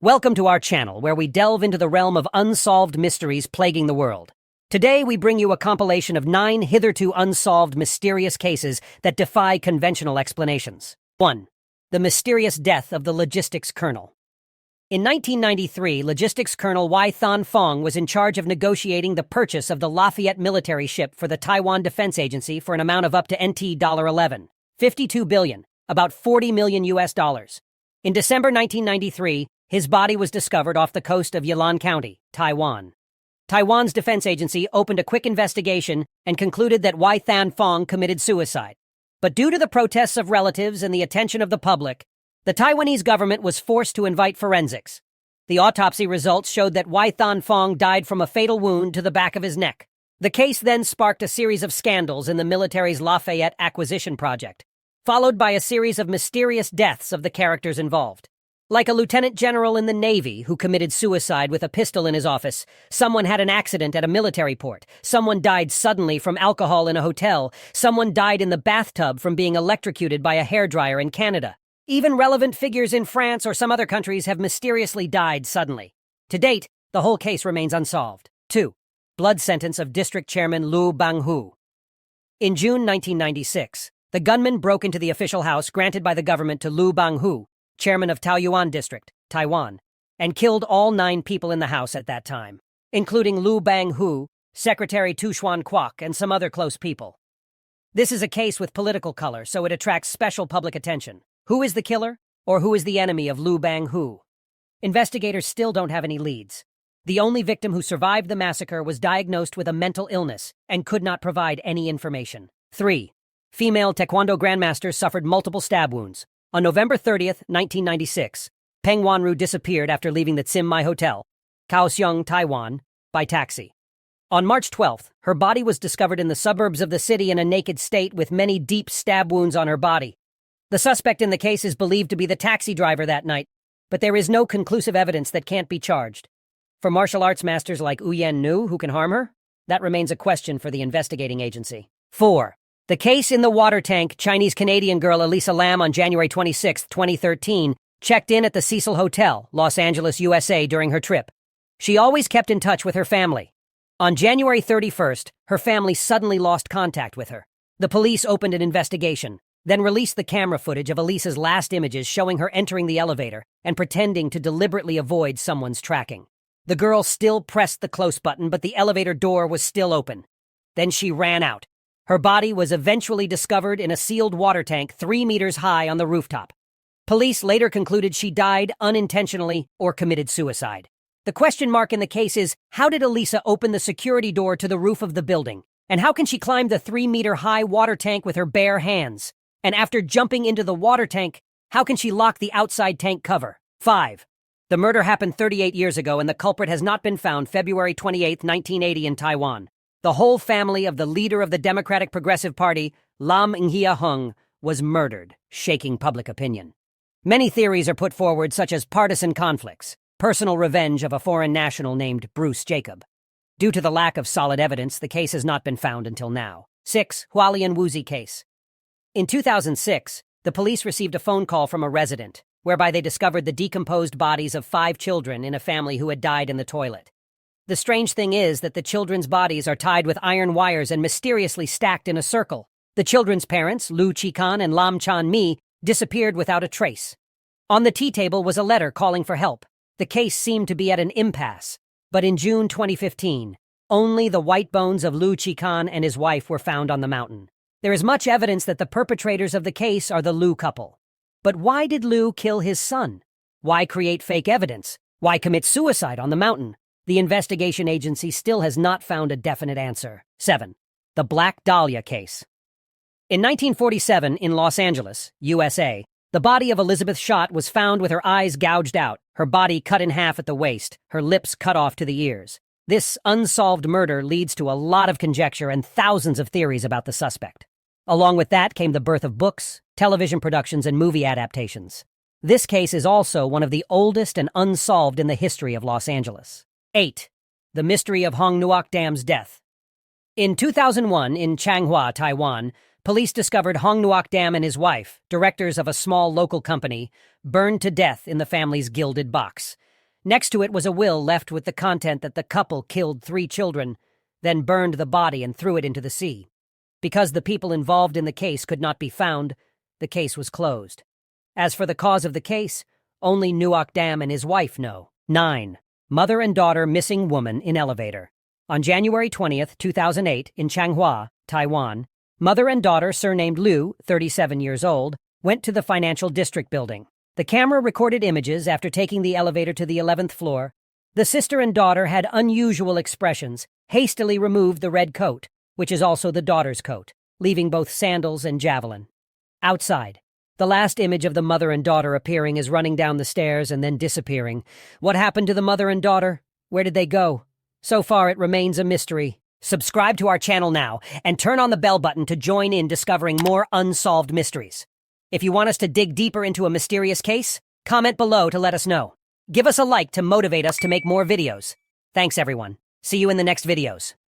Welcome to our channel, where we delve into the realm of unsolved mysteries plaguing the world. Today, we bring you a compilation of 9 hitherto unsolved mysterious cases that defy conventional explanations. 1. The mysterious death of the logistics colonel. In 1993, logistics colonel Y. Than Fong was in charge of negotiating the purchase of the Lafayette military ship for the Taiwan Defense Agency for an amount of up to NT $52 billion, about $40 million US dollars. In December 1993, his body was discovered off the coast of Yilan County, Taiwan. Taiwan's defense agency opened a quick investigation and concluded that Y. Than Fong committed suicide. But due to the protests of relatives and the attention of the public, the Taiwanese government was forced to invite forensics. The autopsy results showed that Y. Than Fong died from a fatal wound to the back of his neck. The case then sparked a series of scandals in the military's Lafayette acquisition project, followed by a series of mysterious deaths of the characters involved. Like a lieutenant general in the Navy who committed suicide with a pistol in his office, someone had an accident at a military port, someone died suddenly from alcohol in a hotel, someone died in the bathtub from being electrocuted by a hairdryer in Canada. Even relevant figures in France or some other countries have mysteriously died suddenly. To date, the whole case remains unsolved. 2. Blood sentence of District Chairman Liu Banghu. In June 1996, the gunman broke into the official house granted by the government to Liu Banghu, chairman of Taoyuan District, Taiwan, and killed all 9 people in the house at that time, including Liu Banghu, Secretary Tu Xuan-Kwok, and some other close people. This is a case with political color, so it attracts special public attention. Who is the killer, or who is the enemy of Liu Banghu? Investigators still don't have any leads. The only victim who survived the massacre was diagnosed with a mental illness and could not provide any information. 3. Female Taekwondo grandmaster suffered multiple stab wounds. On November 30th, 1996, Peng Wanru disappeared after leaving the Tsim Mai Hotel, Kaohsiung, Taiwan, by taxi. On March 12th, her body was discovered in the suburbs of the city in a naked state with many deep stab wounds on her body. The suspect in the case is believed to be the taxi driver that night, but there is no conclusive evidence that can't be charged. For martial arts masters like Uyen Nu, who can harm her? That remains a question for the investigating agency. 4. The case in the water tank. Chinese-Canadian girl Elisa Lam on January 26, 2013, checked in at the Cecil Hotel, Los Angeles, USA during her trip. She always kept in touch with her family. On January 31st, her family suddenly lost contact with her. The police opened an investigation, then released the camera footage of Elisa's last images showing her entering the elevator and pretending to deliberately avoid someone's tracking. The girl still pressed the close button, but the elevator door was still open. Then she ran out. Her body was eventually discovered in a sealed water tank 3 meters high on the rooftop. Police later concluded she died unintentionally or committed suicide. The question mark in the case is, how did Elisa open the security door to the roof of the building? And how can she climb the 3-meter-high water tank with her bare hands? And after jumping into the water tank, how can she lock the outside tank cover? 5. The murder happened 38 years ago, and the culprit has not been found. February 28, 1980 in Taiwan. The whole family of the leader of the Democratic Progressive Party, Lam Nghia-hung, was murdered, shaking public opinion. Many theories are put forward, such as partisan conflicts, personal revenge of a foreign national named Bruce Jacob. Due to the lack of solid evidence, the case has not been found until now. 6. Hualien Wuzi case. In 2006, the police received a phone call from a resident, whereby they discovered the decomposed bodies of 5 children in a family who had died in the toilet. The strange thing is that the children's bodies are tied with iron wires and mysteriously stacked in a circle. The children's parents, Lu Chikan and Lam Chan Mi, disappeared without a trace. On the tea table was a letter calling for help. The case seemed to be at an impasse, but in June 2015, only the white bones of Lu Chikan and his wife were found on the mountain. There is much evidence that the perpetrators of the case are the Lu couple. But why did Lu kill his son? Why create fake evidence? Why commit suicide on the mountain? The investigation agency still has not found a definite answer. 7. The Black Dahlia case. In 1947, in Los Angeles, USA, the body of Elizabeth Schott was found with her eyes gouged out, her body cut in half at the waist, her lips cut off to the ears. This unsolved murder leads to a lot of conjecture and thousands of theories about the suspect. Along with that came the birth of books, television productions, and movie adaptations. This case is also one of the oldest and unsolved in the history of Los Angeles. 8. The mystery of Hong Nuok Dam's death. In 2001, in Changhua, Taiwan, police discovered Hong Nuok Dam and his wife, directors of a small local company, burned to death in the family's gilded box. Next to it was a will left with the content that the couple killed 3 children, then burned the body and threw it into the sea. Because the people involved in the case could not be found, the case was closed. As for the cause of the case, only Nuoc Dam and his wife know. 9. Mother and daughter missing woman in elevator. On January 20th, 2008, in Changhua, Taiwan, mother and daughter, surnamed Liu, 37 years old, went to the financial district building. The camera recorded images after taking the elevator to the 11th floor. The sister and daughter had unusual expressions, hastily removed the red coat, which is also the daughter's coat, leaving both sandals and javelin. Outside, the last image of the mother and daughter appearing is running down the stairs and then disappearing. What happened to the mother and daughter? Where did they go? So far, it remains a mystery. Subscribe to our channel now and turn on the bell button to join in discovering more unsolved mysteries. If you want us to dig deeper into a mysterious case, comment below to let us know. Give us a like to motivate us to make more videos. Thanks, everyone. See you in the next videos.